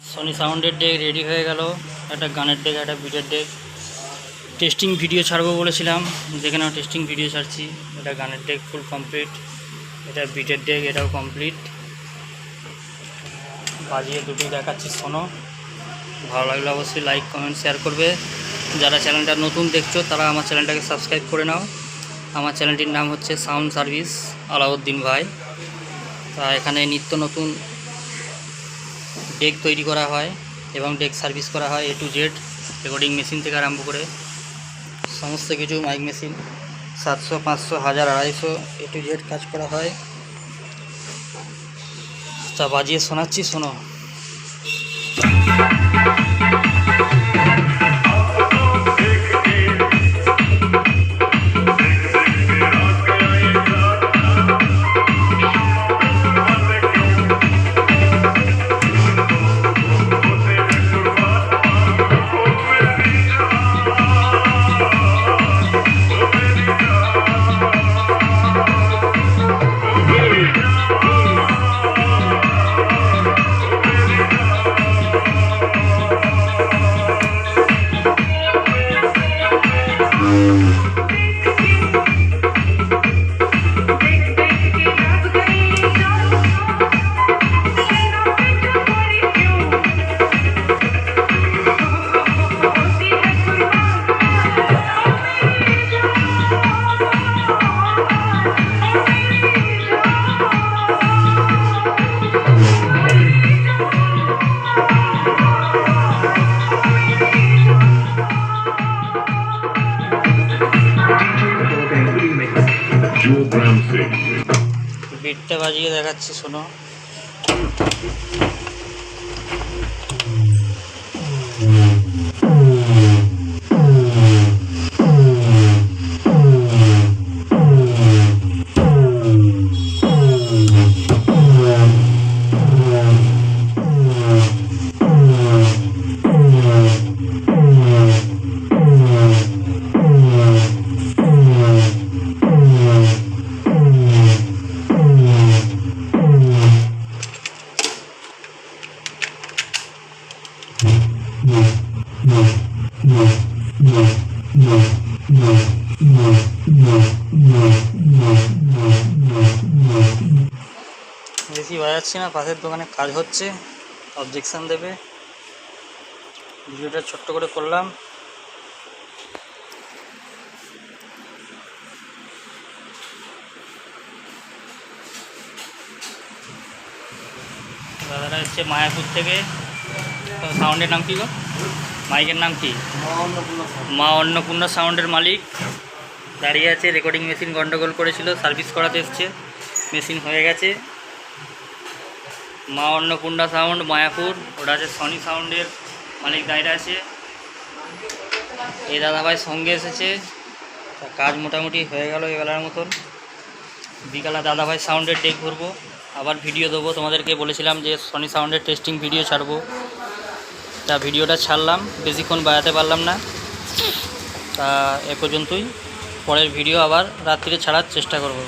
Sony সাউন্ডের day ready হয়ে গেল। একটা গানের ডেক, একটা বিটের ডেক। টেস্টিং ভিডিও ছাড়বো বলেছিলাম, যেখানে টেস্টিং ভিডিও ছাড়ছি। এটা গানের ডেক ফুল কমপ্লিট, এটা বিটের ডেক, এটাও কমপ্লিট। বাজিয়ে দুটোই দেখাচ্ছি, শোনো। ভালো লাগলে অবশ্যই লাইক কমেন্ট শেয়ার করবে। যারা চ্যানেলটা নতুন দেখছো তারা আমার চ্যানেলটাকে সাবস্ক্রাইব করে নাও। আমার চ্যানেলটির নাম হচ্ছে সাউন্ড সার্ভিস আলাউদ্দিন ভাই। তা এখানে নিত্য নতুন ডেক তৈরি করা হয় এবং ডেক সার্ভিস করা হয় A to Z, recording machine থেকে আরম্ভ করে সমস্ত কিছু। Mic machine 700, 500, 1000, 250 A to Z কাজ করা হয়। তা বাজিয়ে শোনাচ্ছি, শোনো। বিটটা বাজিয়ে দেখাচ্ছি, শোনো। বেশি বাজাচ্ছি না, পাশের দোকানে কাজ হচ্ছে, অবজেকশন দেবে। ভিডিওটা ছোট্ট করে করলাম। দাদারা হচ্ছে মায়াপুর থেকে। সাউন্ডের নাম কি গো? মাইকের নাম কি? মা অন্নপূর্ণা সাউন্ডের মালিক দাঁড়িয়ে আছে। রেকর্ডিং মেশিন গন্ডগোল করেছিল, সার্ভিস করাতে এসছে, মেশিন হয়ে গেছে। মা অন্নপূর্ণা সাউন্ড মায়াপুর, ওটা আছে সনি সাউন্ডের মালিক দাঁড়িয়ে আছে। এই দাদাভাই সঙ্গে এসেছে। কাজ মোটামুটি হয়ে গেল এবেলার মতন। বিকালে দাদাভাই সাউন্ডের ডেক ভরবো, আবার ভিডিও দেবো। তোমাদেরকে বলেছিলাম যে সনি সাউন্ডের টেস্টিং ভিডিও ছাড়বো, তা ভিডিওটা ছাড়লাম। বেশিক্ষণ বাজাতে পারলাম না, তা এ পর্যন্তই। পরের ভিডিও আবার রাত্রিরে ছাড়ার চেষ্টা করব।